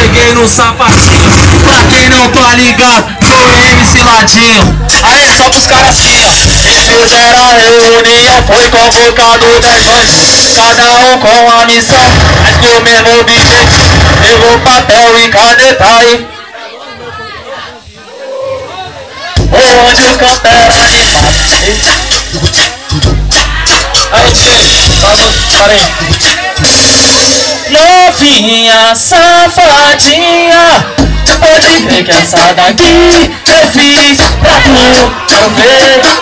cheguei no sapatinho. Pra quem não tá ligado, sou MC Ladinho. Aí, só pros caras assim, ó. Eles fizeram a reunião, foi convocado 10 anos, cada um com a missão, mas com o mesmo objetivo. Levou papel e caneta e onde o campo era animado. Aí, tio, para aí. Novinha, safadinha, pode crer que essa daqui eu fiz pra tu.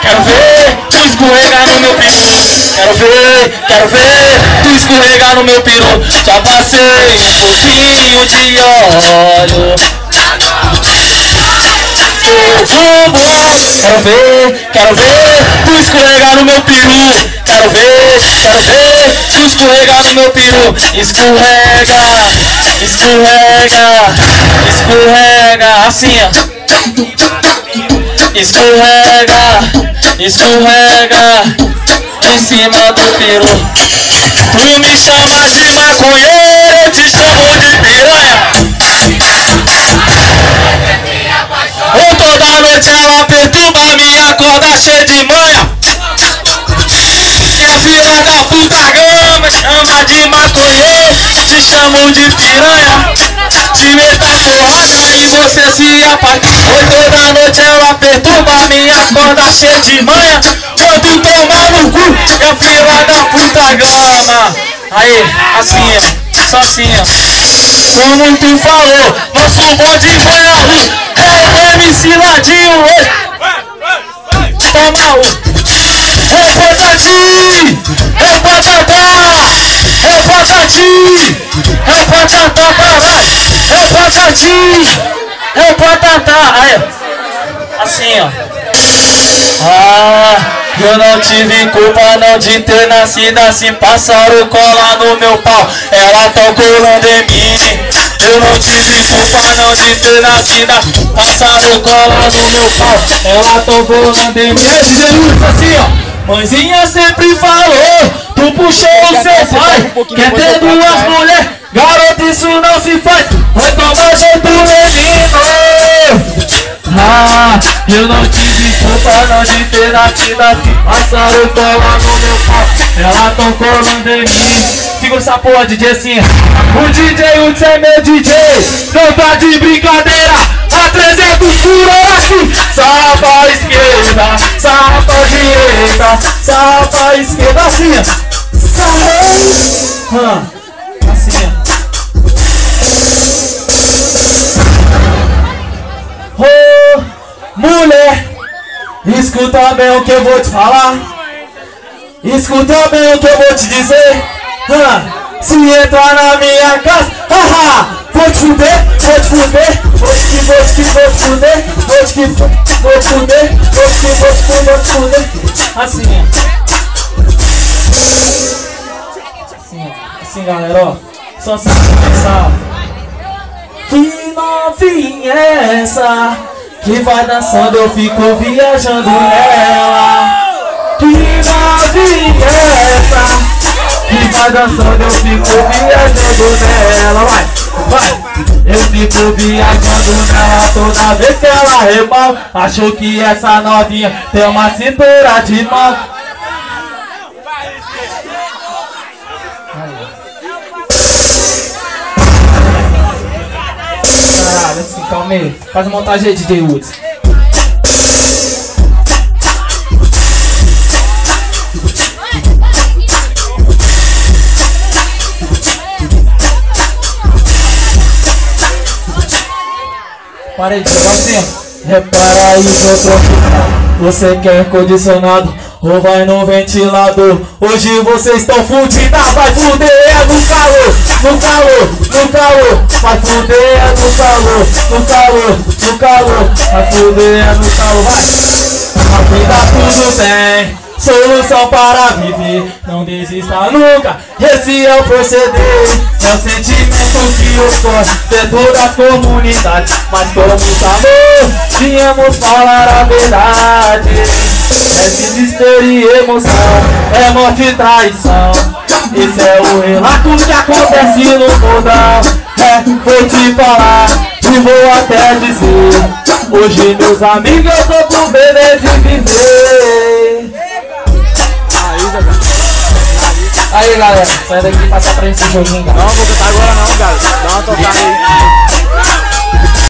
Quero ver tu escorregar no meu peru. Quero ver tu escorregar no meu peru. Já passei um pouquinho de óleo. Quero ver tu escorregar no meu peru. Quero ver tu escorregar no meu peru. Escorrega, assim ó. Escorrega em cima do peru. Tu me chama de maconheiro, eu te chamo de piranha. Ou toda noite ela perturba minha corda cheia de manha. E a filha da puta gama chama de maconheiro, te chamo de piranha. Te meto a porrada e você se apaixona. Ou toda noite ela perturba minha corda cheia de manha. Quando tomar no cu, e a filha da puta gama. Aí, assim ó, só assim ó. Como tu falou, nosso bonde foi a rua. É o MC Ladinho hoje. Toma o. É o Patati! É o Patatá! É o Patati! É o Patatá, caralho! É o Patati! É o Patatá! Aí, assim ó. Eu não tive culpa não de ter nascido assim. Passaram cola no meu pau, ela tão colando em mim. Eu não tive culpa não de ter nascido assim. Passaram cola no meu pau, ela tão colando em mim. É Jesus assim ó. Mãezinha sempre falou, tu puxou o seu pai. Quer ter duas mulheres, garoto isso não se faz. Vai tomar jeito menino. Eu não tive culpa não de ter nascido assim. Passaram cola no meu pau, ela tão colando em mim. Segura essa porra, DJ assim. O DJ Hudson é meu DJ, não tá de brincadeira. A 300 por hora assim. Só pra esquerda, só pra direita, só pra esquerda assim. Assim oh, mulher, escuta bem o que eu vou te falar. Escuta bem o que eu vou te dizer. Se entrar na minha casa, vou te fuder, vou te fuder. Vou te fuder, vou te fuder. Assim, assim galera, ó. Só assim começar. Que novinha é essa que vai dançando, eu fico viajando nela. Que novinha é essa que vai dançando, eu fico viajando nela. Vai, eu fico viajando nela toda vez que ela rebola. Acho que essa novinha tem uma cintura de mão. Caralho, assim, calma aí. Faz a montagem aí, DJ Hudson. Para aí, jogar o tempo. Repara aí, você quer condicionado ou vai no ventilador? Hoje vocês estão fudidas, vai fuder é no calor, no calor, no calor. Vai fuder é no calor, no calor, no calor. Vai fuder é no calor, vai. A vida tudo bem, solução para viver. Não desista nunca, esse é o proceder. É o sentimento que ocorre dentro das comunidades. Mas com muito amor, viemos falar a verdade. É desespero e emoção, é morte e traição. Esse é o relato que acontece no mundão. vou te falar e vou até dizer. Hoje meus amigos eu tô com medo de viver. Aí galera, sai daqui e passar pra esse joguinho, cara. Não vou cantar agora não, galera. Dá uma tocada aí.